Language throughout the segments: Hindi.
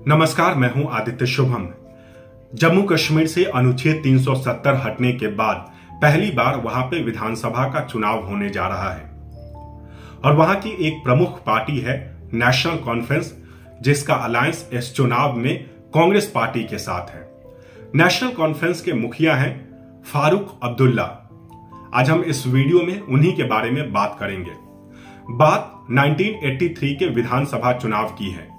नमस्कार, मैं हूं आदित्य शुभम। जम्मू कश्मीर से अनुच्छेद 370 हटने के बाद पहली बार वहां पे विधानसभा का चुनाव होने जा रहा है और वहां की एक प्रमुख पार्टी है नेशनल कॉन्फ्रेंस, जिसका अलायंस इस चुनाव में कांग्रेस पार्टी के साथ है। नेशनल कॉन्फ्रेंस के मुखिया हैं फारूक अब्दुल्ला। आज हम इस वीडियो में उन्हीं के बारे में बात करेंगे। बात 1983 के विधानसभा चुनाव की है।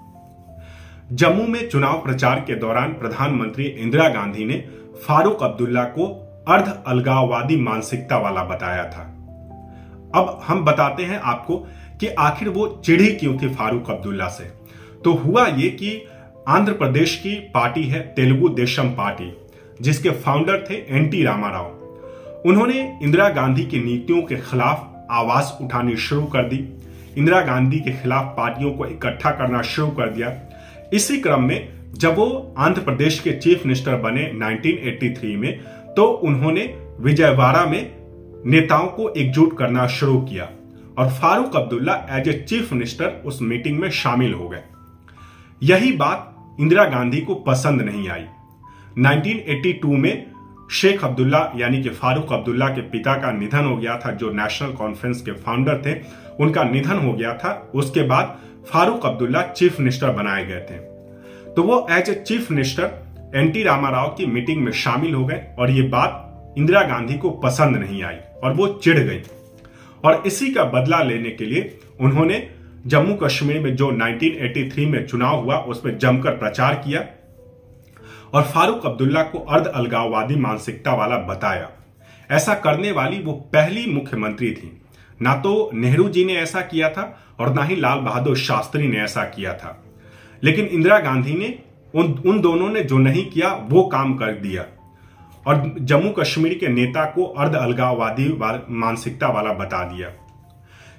जम्मू में चुनाव प्रचार के दौरान प्रधानमंत्री इंदिरा गांधी ने फारूक अब्दुल्ला को अर्ध अलगाववादी मानसिकता वाला बताया था। अब हम बताते हैं आपको कि आखिर वो चिढ़ी क्यों थी फारूक अब्दुल्ला से। तो हुआ ये कि आंध्र प्रदेश की पार्टी है तेलुगु देशम पार्टी, जिसके फाउंडर थे एनटी रामाराव। उन्होंने इंदिरा गांधी की नीतियों के खिलाफ आवाज उठानी शुरू कर दी। इंदिरा गांधी के खिलाफ पार्टियों को इकट्ठा करना शुरू कर दिया। इसी क्रम में जब वो आंध्र प्रदेश के चीफ मिनिस्टर बने 1983 में, तो उन्होंने विजयवाड़ा में नेताओं को एकजुट करना शुरू किया और Farooq Abdullah as a chief minister उस मीटिंग में शामिल हो गए। यही बात इंदिरा गांधी को पसंद नहीं आई। 1982 में शेख अब्दुल्ला यानी कि फारूक अब्दुल्ला के पिता का निधन हो गया था, जो नेशनल कॉन्फ्रेंस के फाउंडर थे। उनका निधन हो गया था। उसके बाद फारूक अब्दुल्ला चीफ मिनिस्टर बनाए गए थे। तो वो as a chief minister NT Rama Rao की मीटिंग में शामिल हो गए और ये बात इंदिरा गांधी को पसंद नहीं आई और वो चिढ़ गई। और इसी का बदला लेने के लिए उन्होंने जम्मू कश्मीर में जो 1983 में चुनाव हुआ उस पर जमकर प्रचार किया और फारूक अब्दुल्ला को अर्ध अलगाववादी मानसिकता वाला बताया। ऐसा करने वाली वो पहली मुख्यमंत्री थी। ना तो नेहरू जी ने ऐसा किया था और ना ही लाल बहादुर शास्त्री ने ऐसा किया था। लेकिन इंदिरा गांधी ने उन दोनों ने जो नहीं किया वो काम कर दिया और जम्मू कश्मीर के नेता को अर्ध अलगाववादी मानसिकता वाला बता दिया।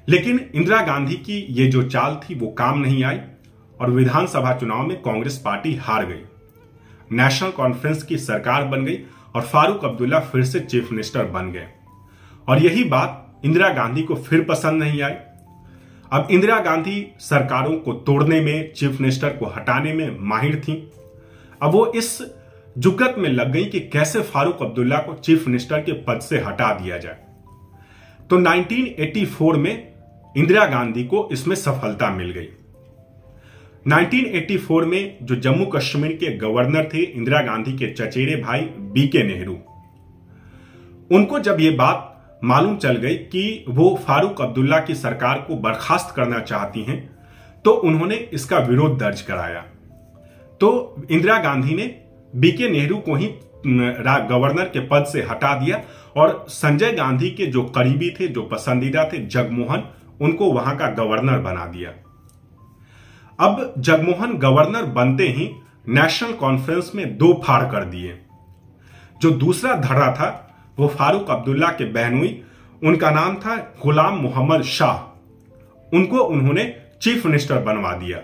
लेकिन इंदिरा गांधी की ये जो चाल थी वो काम नहीं आई और विधानसभा चुनाव में कांग्रेस पार्टी हार गई। नेशनल कॉन्फ्रेंस की सरकार बन गई और फारूक अब्दुल्ला फिर से चीफ मिनिस्टर बन गए और यही बात इंदिरा गांधी को फिर पसंद नहीं आई। अब इंदिरा गांधी सरकारों को तोड़ने में, चीफ मिनिस्टर को हटाने में माहिर थी। अब वो इस जुगत में लग गई कि कैसे फारूक अब्दुल्ला को चीफ मिनिस्टर के पद से हटा दिया जाए। तो 1984 में इंदिरा गांधी को इसमें सफलता मिल गई। 1984 में जो जम्मू कश्मीर के गवर्नर थे इंदिरा गांधी के चचेरे भाई बीके नेहरू, उनको जब ये बात मालूम चल गई कि वो फारूक अब्दुल्ला की सरकार को बर्खास्त करना चाहती हैं, तो उन्होंने इसका विरोध दर्ज कराया। तो इंदिरा गांधी ने बीके नेहरू को ही गवर्नर के पद से हटा दिया और संजय गांधी के जो करीबी थे, जो पसंदीदा थे, जगमोहन, उनको वहां का गवर्नर बना दिया। अब जगमोहन गवर्नर बनते ही नेशनल कॉन्फ्रेंस में दो फाड़ कर दिए। जो दूसरा धड़ा था वो फारूक अब्दुल्ला के बहनोई, उनका नाम था गुलाम मोहम्मद शाह। उनको उन्होंने चीफ मिनिस्टर बनवा दिया।